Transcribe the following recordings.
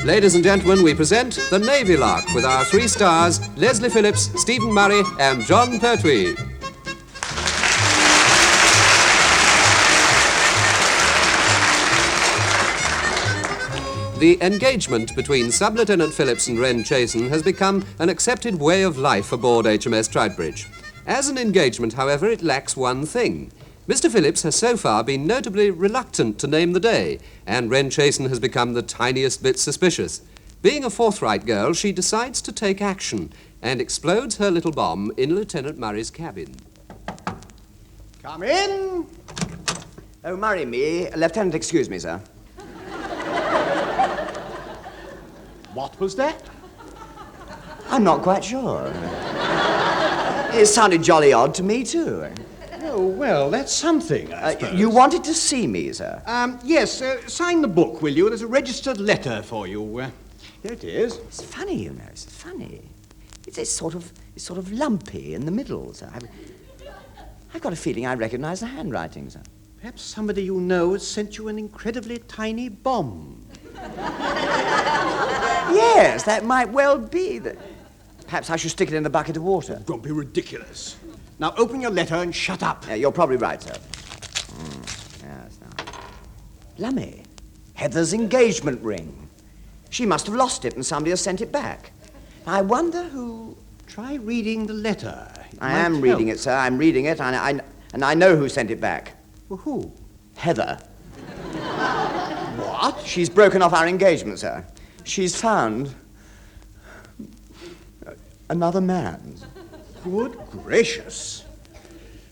Ladies and gentlemen, we present the Navy Lark with our 3 stars, Leslie Phillips, Stephen Murray and John Pertwee. The engagement between Sub-Lieutenant Phillips and Wren Chasen has become an accepted way of life aboard HMS Trowbridge. As an engagement, however, it lacks one thing. Mr. Phillips has so far been notably reluctant to name the day, and Wren Chasen has become the tiniest bit suspicious. Being a forthright girl, she decides to take action and explodes her little bomb in Lieutenant Murray's cabin. Come in. Oh, Murray, me. Lieutenant, excuse me, sir. What was that? I'm not quite sure. It sounded jolly odd to me, too. Oh, well, that's something, I suppose. You wanted to see me, sir? Yes, sign the book, will you? There's a registered letter for you. Here it is. It's funny, you know. It's funny. It's sort of lumpy in the middle, sir. I've got a feeling I recognize the handwriting, sir. Perhaps somebody you know has sent you an incredibly tiny bomb. Yes, that might well be. Perhaps I should stick it in the bucket of water. Don't be ridiculous. Now open your letter and shut up. You're probably right, sir. Yes, now. Lummy. Heather's engagement ring. She must have lost it and somebody has sent it back. I wonder who... Try reading the letter. I am reading it, sir. I'm reading it, and I know who sent it back. Well, who? Heather. What? She's broken off our engagement, sir. She's found another man. Good gracious.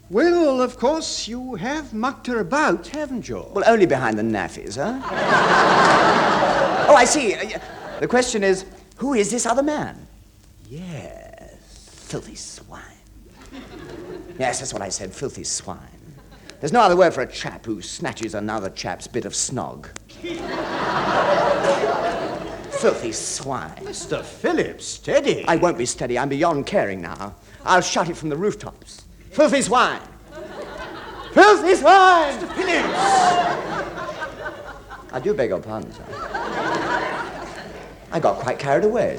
Well, of course, you have mucked her about, haven't you? Well, only behind the naffies, huh? Oh, I see. The question is, who is this other man? Yes, filthy swine. Yes, that's what I said, filthy swine. There's no other word for a chap who snatches another chap's bit of snog. Filthy swine. Mr. Phillips, steady. I won't be steady. I'm beyond caring now. I'll shout it from the rooftops. Filthy swine! Filthy swine! Mr. Phillips! I do beg your pardon, sir. I got quite carried away.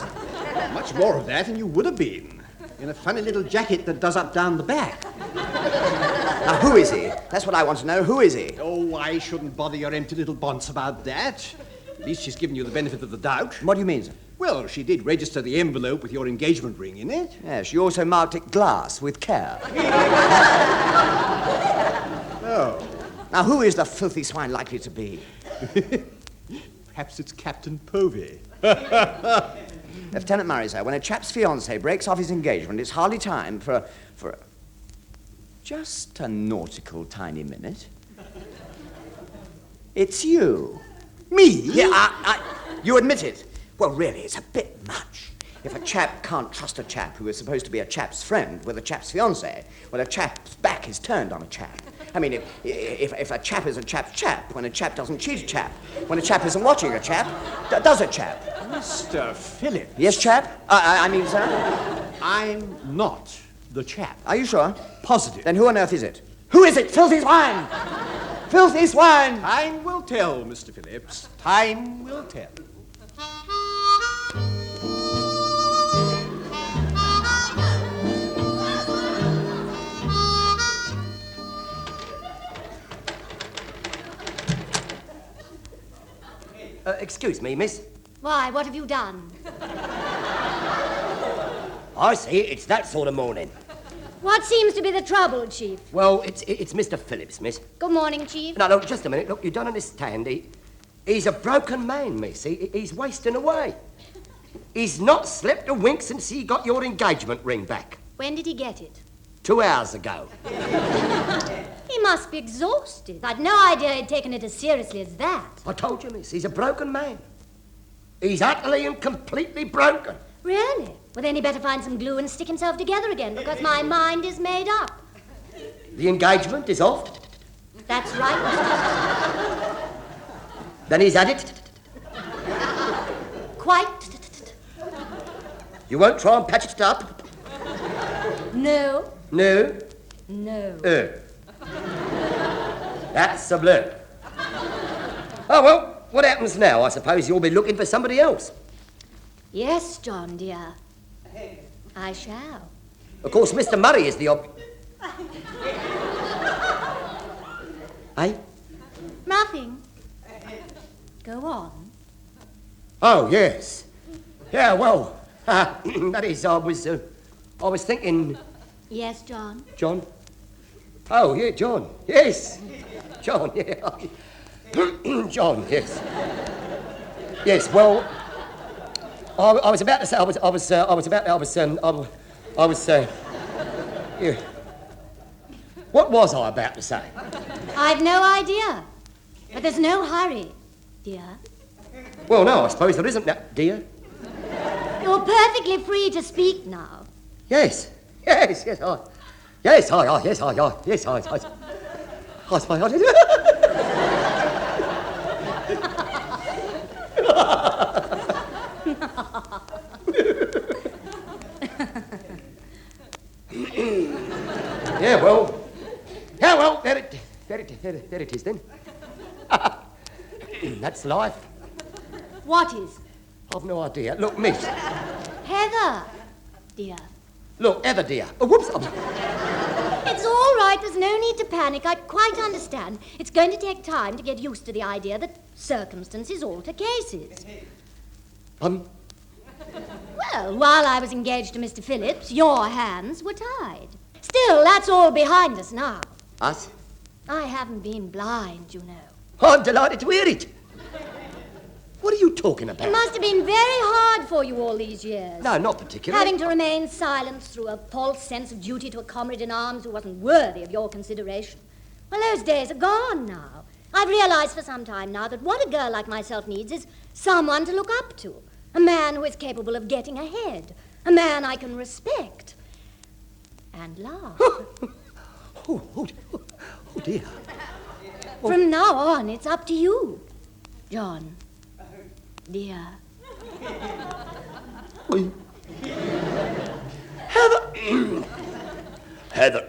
Much more of that than you would have been. In a funny little jacket that does up down the back. Now, who is he? That's what I want to know. Who is he? Oh, I shouldn't bother your empty little bonce about that. At least she's given you the benefit of the doubt. What do you mean, sir? Well, she did register the envelope with your engagement ring in it. Yes, she also marked it glass with care. Oh. Now, who is the filthy swine likely to be? Perhaps it's Captain Povey. Lieutenant Murray, sir, when a chap's fiancé breaks off his engagement, it's hardly time for just a nautical tiny minute. It's you. Me? Yeah, you admit it. Well, really, it's a bit much. If a chap can't trust a chap who is supposed to be a chap's friend with a chap's fiancé, when a chap's back is turned on a chap. I mean, if a chap is a chap's chap, when a chap doesn't cheat a chap, when a chap isn't watching a chap, does a chap? Mr. Phillips. Yes, chap? I mean, sir? I'm not the chap. Are you sure? Positive. Then who on earth is it? Who is it? Filthy swine! Filthy swine! Time will tell, Mr. Phillips. Time will tell. Excuse me, miss. Why, what have you done? I see, it's that sort of morning. What seems to be the trouble, Chief? Well, it's Mr. Phillips, miss. Good morning, Chief. No, just a minute. Look, you don't understand. He's a broken man, miss. He's wasting away. He's not slept a wink since he got your engagement ring back. When did he get it? 2 hours ago. He must be exhausted. I'd no idea he'd taken it as seriously as that. I told you, miss, he's a broken man. He's utterly and completely broken. Really? Well, then he better find some glue and stick himself together again, because my mind is made up. The engagement is off. That's right, Mr. Then he's had it. Quite. You won't try and patch it up? No. No? No. That's a blur. Oh, what happens now? I suppose you'll be looking for somebody else. Yes, John, dear. I shall. Of course, Mr. Murray is the Eh? Nothing. Go on. Oh, yes. Yeah, well, that is, I was thinking... Yes, John. John? Oh, yeah, John. Yes. John, yeah. John, yes. Yes, well, I was about to say, yeah. What was I about to say? I've no idea. But there's no hurry, dear. Well, no, I suppose there isn't now, dear. You're perfectly free to speak now. Yes, I suppose. Yeah, well, there it is then. That's life. What is? I've no idea. Look, miss. Heather, dear. Look, Heather, dear. Oh, whoops. It's all right. There's no need to panic. I quite understand. It's going to take time to get used to the idea that circumstances alter cases. Well, while I was engaged to Mr. Phillips, your hands were tied. Still, that's all behind us now. Us? I haven't been blind, you know. I'm delighted to hear it. What are you talking about? It must have been very hard for you all these years. No, not particularly. Having to remain silent through a false sense of duty to a comrade in arms who wasn't worthy of your consideration. Well, those days are gone now. I've realized for some time now that what a girl like myself needs is someone to look up to. A man who is capable of getting ahead. A man I can respect. And love. Oh, dear. From now on, it's up to you, John. Dear. Heather,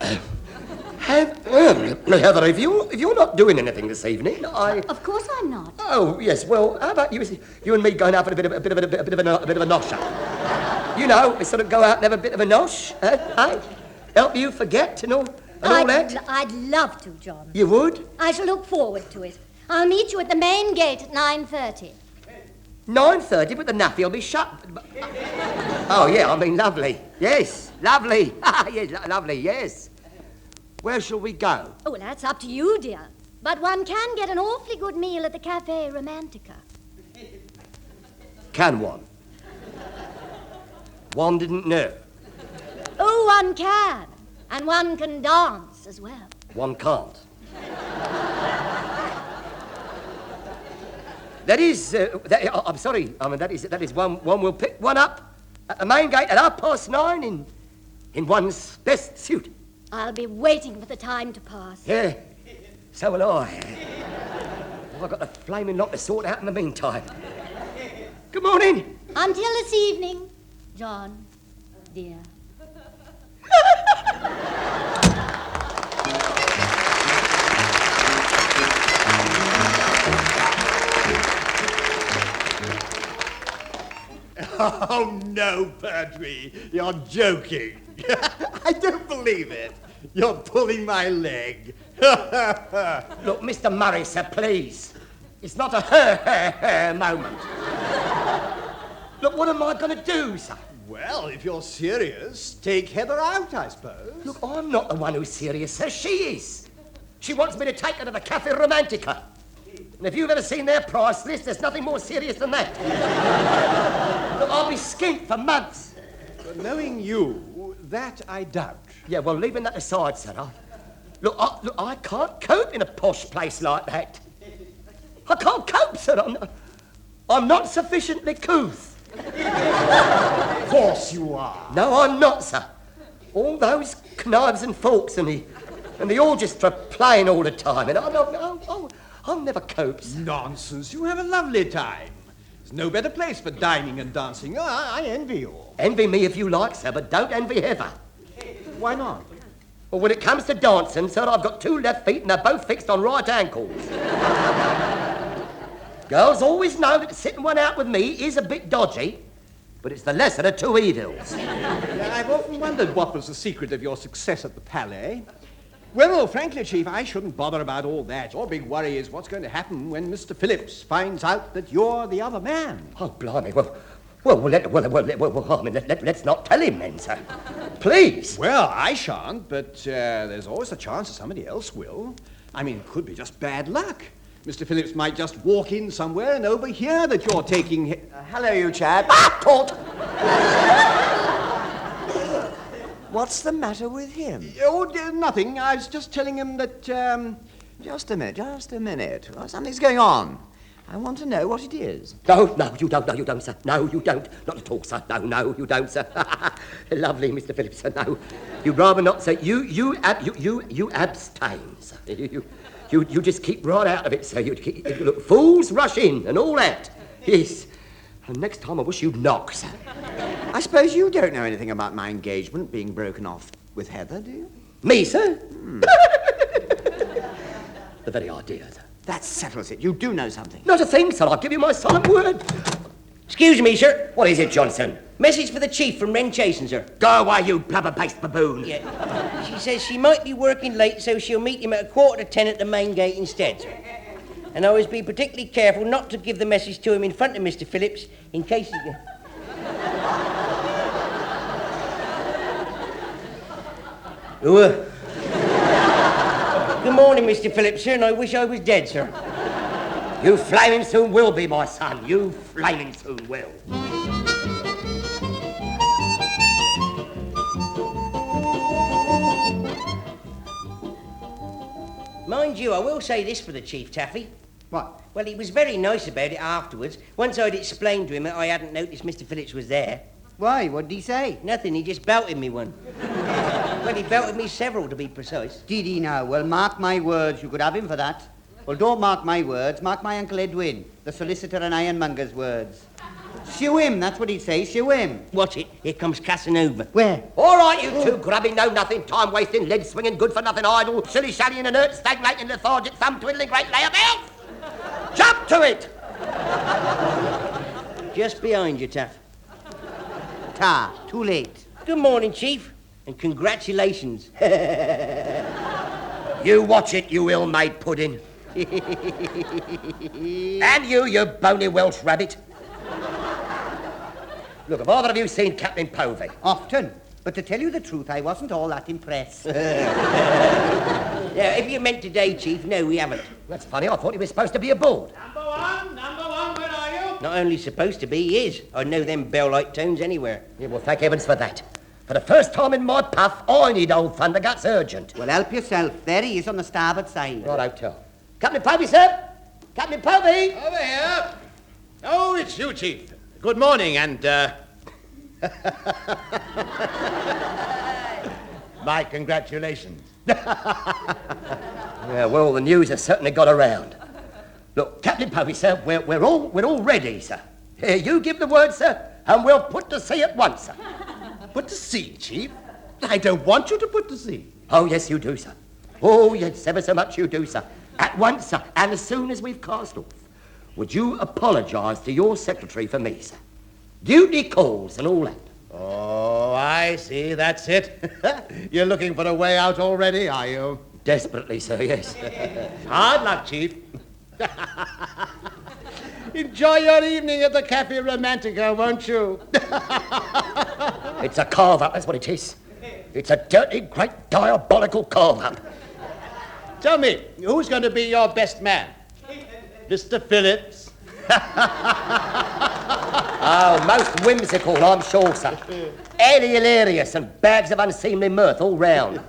if you're not doing anything this evening, Of course I'm not. Oh yes, well, how about you and me going out for a bit of a nosh? You know, we sort of go out and have a bit of a nosh, eh? Help you forget and all that. I'd love to, John. You would? I shall look forward to it. I'll meet you at the main gate at 9:30. 9:30, but the naffy will be shut. Oh, yeah, I mean, lovely. Yes, lovely. Yes, lovely, yes. Where shall we go? Oh, well, that's up to you, dear. But one can get an awfully good meal at the Cafe Romantica. Can one? One didn't know. Oh, one can. And one can dance as well. One can't. That is, I'm sorry, I mean, that is one will pick one up at the main gate at 9:30 in one's best suit. I'll be waiting for the time to pass. Yeah, so will I. I've got a flaming lot to sort out in the meantime. Good morning. Until this evening, John, dear. Oh, no, Pertwee, you're joking. I don't believe it. You're pulling my leg. Look, Mr. Murray, sir, please. It's not a moment. Look, what am I going to do, sir? Well, if you're serious, take Heather out, I suppose. Look, I'm not the one who's serious, sir. She is. She wants me to take her to the Cafe Romantica. And if you've ever seen their price list, there's nothing more serious than that. Look, I'll be skint for months. But knowing you, that I doubt. Yeah, well, leaving that aside, sir, I can't cope in a posh place like that. I can't cope, sir. I'm not sufficiently couth. Of course you are. No, I'm not, sir. All those knives and forks and the orchestra playing all the time, and I'll never cope, sir. Nonsense. You have a lovely time. There's no better place for dining and dancing. Oh, I envy you. Envy me if you like, sir, but don't envy Heather. Why not? Well, when it comes to dancing, sir, I've got two left feet and they're both fixed on right ankles. Girls always know that sitting one out with me is a bit dodgy, but it's the lesser of two evils. Yeah, I've often wondered what was the secret of your success at the Palais. Well, frankly, Chief, I shouldn't bother about all that. Your big worry is what's going to happen when Mr. Phillips finds out that you're the other man. Oh, blimey. Let's not tell him then, sir. Please. Well, I shan't, but there's always a chance that somebody else will. I mean, it could be just bad luck. Mr. Phillips might just walk in somewhere and overhear that you're taking... Hello, you chap. Ah, Tort! What's the matter with him? Oh, nothing. I was just telling him that, Just a minute. Well, something's going on. I want to know what it is. No, you don't, sir. No, you don't. Not at all, sir. No, you don't, sir. Lovely, Mr. Phillips, sir. No, you'd rather not, sir. You abstain, sir. You just keep right out of it, sir. Look, fools rush in and all that. Yes. And next time I wish you'd knock, sir. I suppose you don't know anything about my engagement being broken off with Heather, do you? Me, sir? The very idea, sir. That settles it. You do know something. Not a thing, sir. I'll give you my solemn word. Excuse me, sir. What is it, Johnson? Message for the chief from Wren Chasen, sir. Go away, you blubber-faced baboon. Yeah. She says she might be working late, so she'll meet him at 9:45 at the main gate instead, sir. And I always be particularly careful not to give the message to him in front of Mr. Phillips, in case he... Good morning, Mr. Phillips, sir, and I wish I was dead, sir. You flaming soon will be, my son. You flaming soon will. Mind you, I will say this for the chief, Taffy. What? Well, he was very nice about it afterwards. Once I'd explained to him that I hadn't noticed Mr. Phillips was there. Why? What did he say? Nothing, he just belted me one. Well, he belted me several, to be precise. Did he now? Well, mark my words, you could have him for that. Well, don't mark my words, mark my Uncle Edwin, the solicitor and ironmonger's words. Shoe him, that's what he'd say, shoe him. Watch it, here comes Casanova. Where? All right, you two grubby, know-nothing, time-wasting, lead-swinging, good-for-nothing idle, shilly-shallying, inert, stagnating, lethargic, thumb-twiddling, great layabout! Jump to it! Just behind you, Taff. Too late. Good morning, Chief, and congratulations. You watch it, you ill-made pudding. And you bony Welsh rabbit. Look, have either of you seen Captain Povey? Often. But to tell you the truth, I wasn't all that impressed. Yeah, if you meant today, Chief, no, we haven't. That's funny, I thought he was supposed to be aboard. Number one, where are you? Not only supposed to be, he is. I know them bell-like tones anywhere. Yeah, well, thank heavens for that. For the first time in my puff, I need old Thunderguts urgent. Well, help yourself. There he is on the starboard side. Right, tell. Captain Povey, sir! Captain Povey! Over here. Oh, it's you, Chief. Good morning, and, my congratulations. Yeah, well, the news has certainly got around. Look, Captain Povey, sir, we're all ready, sir. Here, you give the word, sir, and we'll put to sea at once, sir. Put to sea, Chief? I don't want you to put to sea. Oh, yes, you do, sir. Oh, yes, ever so much you do, sir. At once, sir, and as soon as we've cast off. Would you apologise to your secretary for me, sir? Duty calls and all that. Oh, I see, that's it. You're looking for a way out already, are you? Desperately, sir, yes. Hard luck, Chief. Enjoy your evening at the Cafe Romantica, won't you? It's a carve-up, that's what it is. It's a dirty, great, diabolical carve-up. Tell me, who's going to be your best man? Mr. Phillips? Oh, most whimsical, I'm sure, sir. And hilarious and bags of unseemly mirth all round.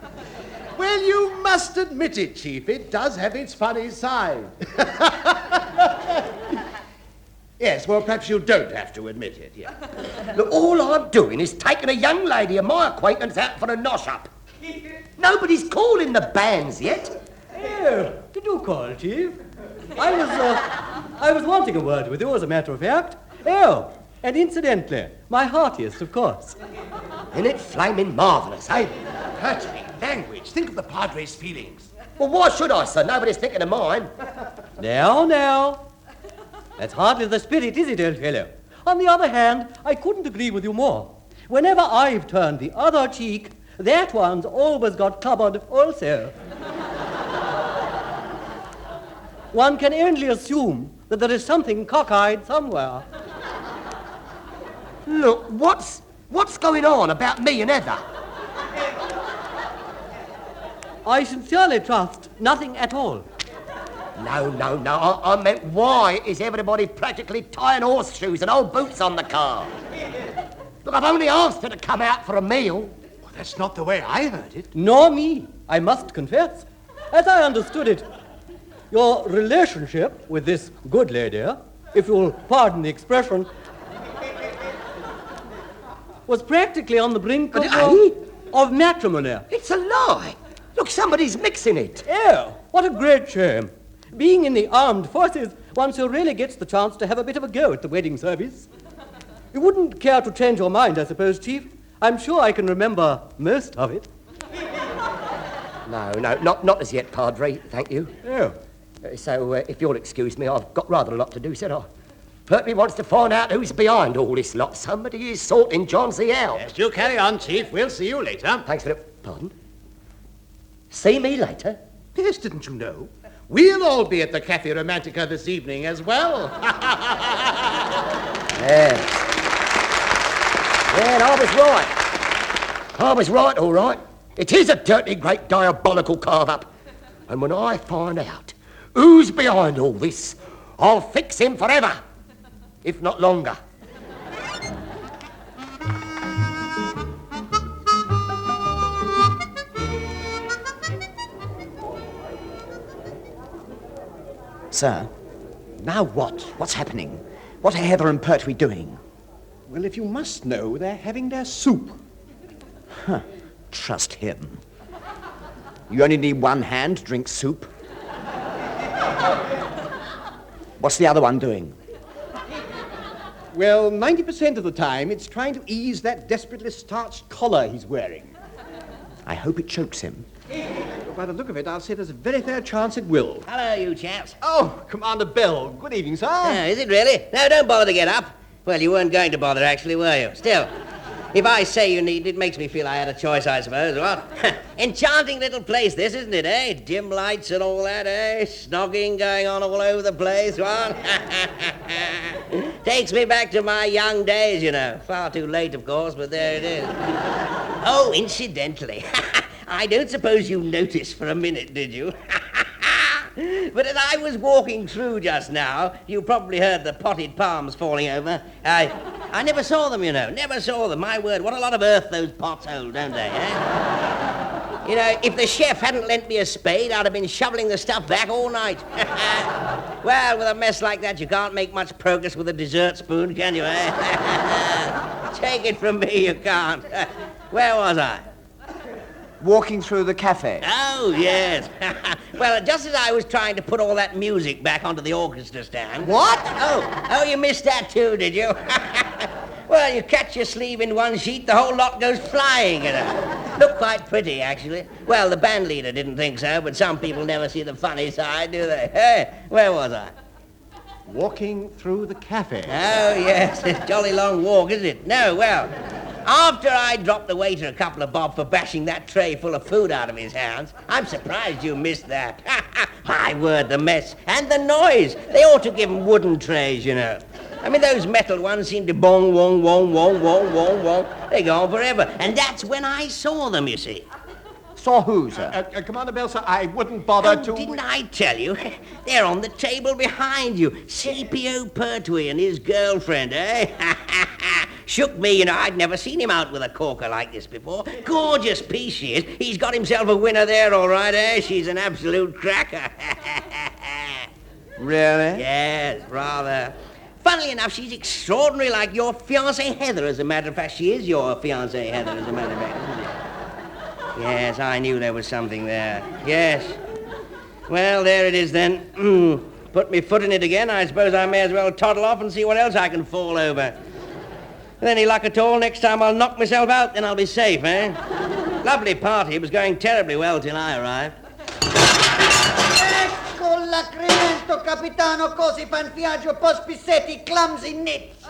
Well, you must admit it, Chief. It does have its funny side. Yes, well, perhaps you don't have to admit it, yeah. Look, all I'm doing is taking a young lady of my acquaintance out for a nosh-up. Nobody's calling the bands yet. Oh, did you call, Chief? I was wanting a word with you, as a matter of fact. Oh, and incidentally, my heartiest, of course. Isn't it flaming marvellous, eh? Pertwee, language. Think of the Padre's feelings. Well, why should I, sir? Nobody's thinking of mine. Now. That's hardly the spirit, is it, old fellow? On the other hand, I couldn't agree with you more. Whenever I've turned the other cheek, that one's always got covered also. One can only assume that there is something cockeyed somewhere. Look, what's going on about me and Heather? I sincerely trust nothing at all. No. I meant, why is everybody practically tying horseshoes and old boots on the car? Look, I've only asked her to come out for a meal. Well, that's not the way I heard it. Nor me, I must confess. As I understood it, your relationship with this good lady, if you'll pardon the expression, was practically on the brink of matrimony. It's a lie. Look, somebody's mixing it. Oh, what a great shame. Being in the armed forces, one so really gets the chance to have a bit of a go at the wedding service. You wouldn't care to change your mind, I suppose, Chief? I'm sure I can remember most of it. No, not as yet, Padre, thank you. Oh. So, if you'll excuse me, I've got rather a lot to do, said I. Pertwee wants to find out who's behind all this lot. Somebody is sorting John's out. Yes, you carry on, Chief. We'll see you later. Thanks for it. Pardon? See me later? Yes, didn't you know? We'll all be at the Cafe Romantica this evening as well. Yes. Yeah, and I was right. I was right, all right. It is a dirty, great, diabolical carve-up. And when I find out who's behind all this, I'll fix him forever, if not longer. Sir, now what? What's happening? What are Heather and Pertwee doing? Well, if you must know, they're having their soup. Huh. Trust him. You only need one hand to drink soup. What's the other one doing? Well, 90% of the time, it's trying to ease that desperately starched collar he's wearing. I hope it chokes him. But by the look of it, I'll say there's a very fair chance it will. Hello, you chaps. Oh, Commander Bell. Good evening, sir. Is it really? No, don't bother to get up. Well, you weren't going to bother, actually, were you? Still, if I say you need it, makes me feel I had a choice, I suppose, what? Enchanting little place, this, isn't it, eh? Dim lights and all that, eh? Snogging going on all over the place, what? Takes me back to my young days, you know. Far too late, of course, but there it is. Oh, incidentally, I don't suppose you noticed for a minute, did you? But as I was walking through just now, you probably heard the potted palms falling over. I never saw them, you know. Never saw them. My word, what a lot of earth those pots hold, don't they, eh? You know, if the chef hadn't lent me a spade, I'd have been shoveling the stuff back all night. Well, with a mess like that, you can't make much progress with a dessert spoon, can you, eh? Take it from me, you can't. Where was I? Walking through the cafe. Oh, yes. Well, just as I was trying to put all that music back onto the orchestra stand... What? Oh, you missed that too, did you? Well, you catch your sleeve in one sheet, the whole lot goes flying, you know. Looked quite pretty, actually. Well, the band leader didn't think so, but some people never see the funny side, do they? Hey, where was I? Walking through the cafe. Oh, yes, it's a jolly long walk, isn't it? No, well... After I dropped the waiter a couple of bob for bashing that tray full of food out of his hands, I'm surprised you missed that. My word, the mess. And the noise. They ought to give 'em wooden trays, you know. I mean, those metal ones seem to bong, wong, wong, wong, wong, wong, wong. They go on forever. And that's when I saw them, you see. Saw who, sir? Commander Bell, sir, I wouldn't bother to... Didn't I tell you? They're on the table behind you. C.P.O. Pertwee and his girlfriend, eh? Shook me, you know. I'd never seen him out with a corker like this before. Gorgeous piece she is. He's got himself a winner there, all right, eh? She's an absolute cracker. Really? Yes, rather. Funnily enough, she's extraordinary like your fiancée Heather, as a matter of fact. She is your fiancée Heather, as a matter of fact, isn't she? Yes, I knew there was something there. Yes. Well, there it is then. Put me foot in it again. I suppose I may as well toddle off and see what else I can fall over. With any luck at all, next time I'll knock myself out, then I'll be safe, eh? Lovely party. It was going terribly well till I arrived. Ecco L'accrimento, capitano, così fan viaggio, pospissetti, clumsy nits.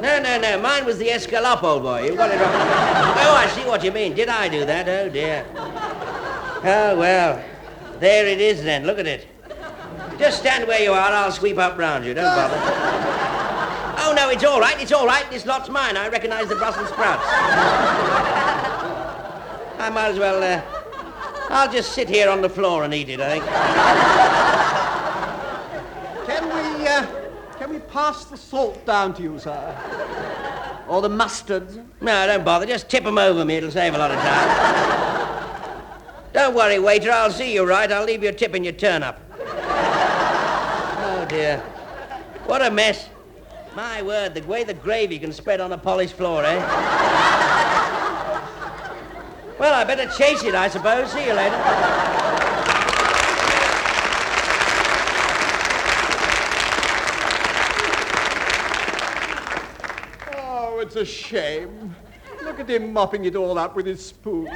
No, mine was the escalope, old boy. You got it wrong. Oh, I see what you mean. Did I do that? Oh, dear. Oh, well, there it is then. Look at it. Just stand where you are. I'll sweep up round you. Don't bother. Oh, no, it's all right. It's all right. This lot's mine. I recognize the Brussels sprouts. I might as well, I'll just sit here on the floor and eat it, I think. Can we pass the salt down to you, sir? Or the mustard? No, don't bother. Just tip 'em over me. It'll save a lot of time. Don't worry, waiter. I'll see you right. I'll leave you a tip in your turn-up. Oh, dear. What a mess. My word, the way the gravy can spread on a polished floor, eh? Well, I better chase it, I suppose. See you later. Oh, it's a shame. Look at him mopping it all up with his spoon.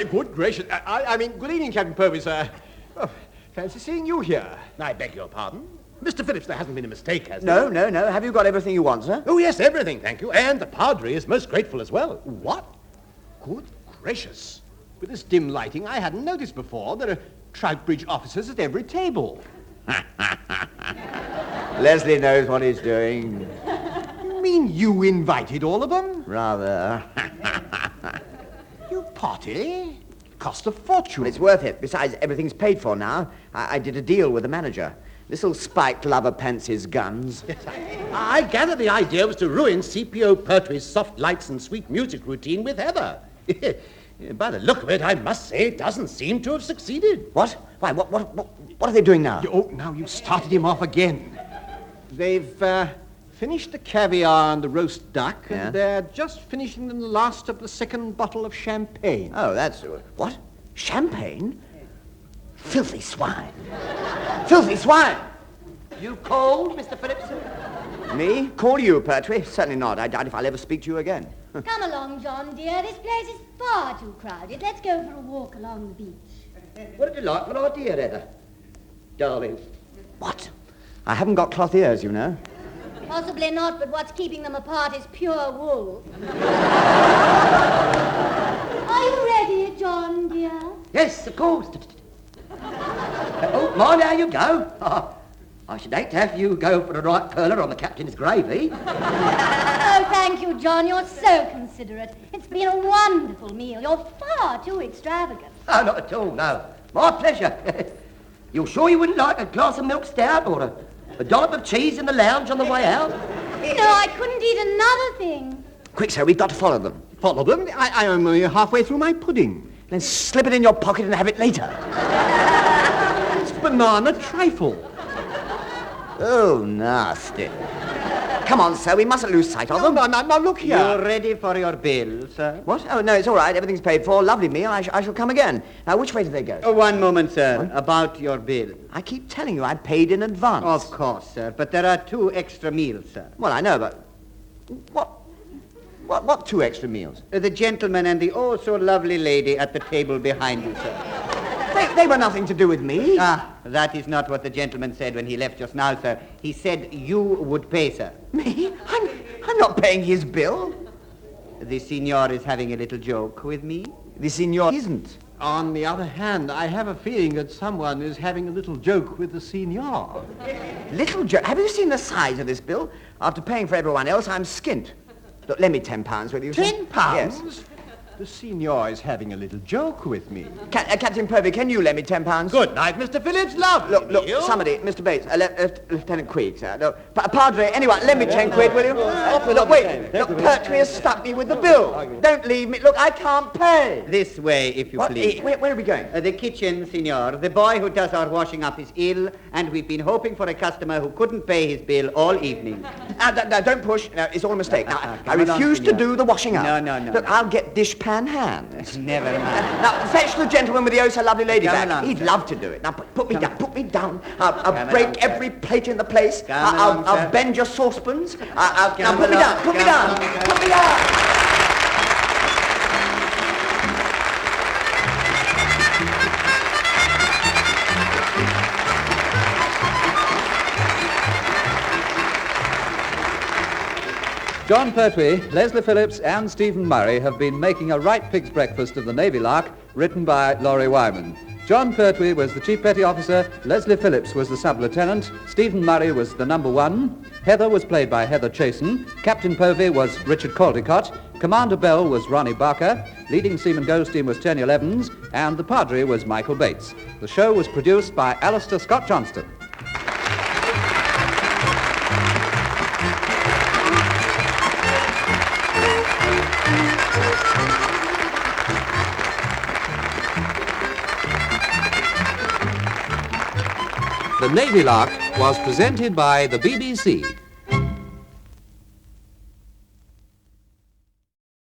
Good gracious. I mean, good evening, Captain Povey, sir. Oh, fancy seeing you here. I beg your pardon. Mr. Phillips, there hasn't been a mistake, has there? No. Have you got everything you want, sir? Oh, yes, everything, thank you. And the Padre is most grateful as well. What? Good gracious. With this dim lighting, I hadn't noticed before. There are Troutbridge officers at every table. Leslie knows what he's doing. You mean you invited all of them? Rather. You potty? Cost a fortune. Well, it's worth it. Besides, everything's paid for now. I did a deal with the manager. This'll spike lover pants his guns. I gather the idea was to ruin CPO Pertwee's soft lights and sweet music routine with Heather. By the look of it, I must say it doesn't seem to have succeeded. What? Why, what are they doing now? Oh, now you've started him off again. They've finished the caviar and the roast duck, Yeah? and they're just finishing the last of the second bottle of champagne. Oh, that's... What? Champagne? Filthy swine. Filthy swine! You called, Mr. Phillips? Me? Call you, Pertwee? Certainly not. I doubt if I'll ever speak to you again. Come along, John, dear. This place is far too crowded. Let's go for a walk along the beach. What a delightful idea, Heather. Darling. What? I haven't got cloth ears, you know. Possibly not, but what's keeping them apart is pure wool. Are you ready, John, dear? Yes, of course. Oh, mind how you go. I should hate to have you go for the right curler on the captain's gravy. Oh, thank you, John. You're so considerate. It's been a wonderful meal. You're far too extravagant. Oh, not at all, no. My pleasure. You're sure you wouldn't like a glass of milk stout or a dollop of cheese in the lounge on the way out? No, I couldn't eat another thing. Quick, sir, we've got to follow them. Follow them? I'm only halfway through my pudding. Then slip it in your pocket and have it later. It's banana trifle. Oh, nasty. Come on, sir, we mustn't lose sight of them. Now, look here. You're ready for your bill, sir? What? Oh, no, it's all right. Everything's paid for. Lovely meal. I shall come again. Now, which way do they go? Oh, one moment, sir. About your bill. I keep telling you I paid in advance. Of course, sir. But there are 2 extra meals, sir. Well, I know, but... What 2 extra meals? The gentleman and the oh-so-lovely lady at the table behind you, sir. They were nothing to do with me. Ah, that is not what the gentleman said when he left just now, sir. He said you would pay, sir. Me? I'm not paying his bill. The signor is having a little joke with me. The signor isn't. On the other hand, I have a feeling that someone is having a little joke with the signor. Little joke. Have you seen the size of this bill? After paying for everyone else, I'm skint. Look, lend me £10, will you? £10? Yes. The signor is having a little joke with me. Captain Povey, can you lend me £10? Good night, Mr. Phillips. Lovely. Look, somebody, Mr. Bates, Lieutenant Queeg, sir. No, Padre, anyone, lend me 10 quid, will you? Look, wait. Look, Pertwee has stuck me with the bill. Don't leave me. Look, I can't pay. This way, if you please. Where are we going? The kitchen, signor. The boy who does our washing up is ill, and we've been hoping for a customer who couldn't pay his bill all evening. No, don't push. No, it's all a mistake. Now, I come along, refuse to senor. do the washing up. No. Look, I'll get dishpan hands. Never mind. Now, fetch the gentleman with the oh-so-lovely lady Come back. along, He'd sir. love to do it. Now, put me down. I'll Come break along, sir. every plate in the place. Come along, I'll sir. bend your saucepans. Now, Come put me along, down. Put me come down. along, sir. Put me down. John Pertwee, Leslie Phillips and Stephen Murray have been making a right pig's breakfast of the Navy Lark, written by Laurie Wyman. John Pertwee was the Chief Petty Officer, Leslie Phillips was the Sub-Lieutenant, Stephen Murray was the number 1, Heather was played by Heather Chasen, Captain Povey was Richard Caldecott, Commander Bell was Ronnie Barker, leading seaman Goldstein was Tanya Levens, and the Padre was Michael Bates. The show was produced by Alistair Scott Johnston. The Navy Lark was presented by the BBC.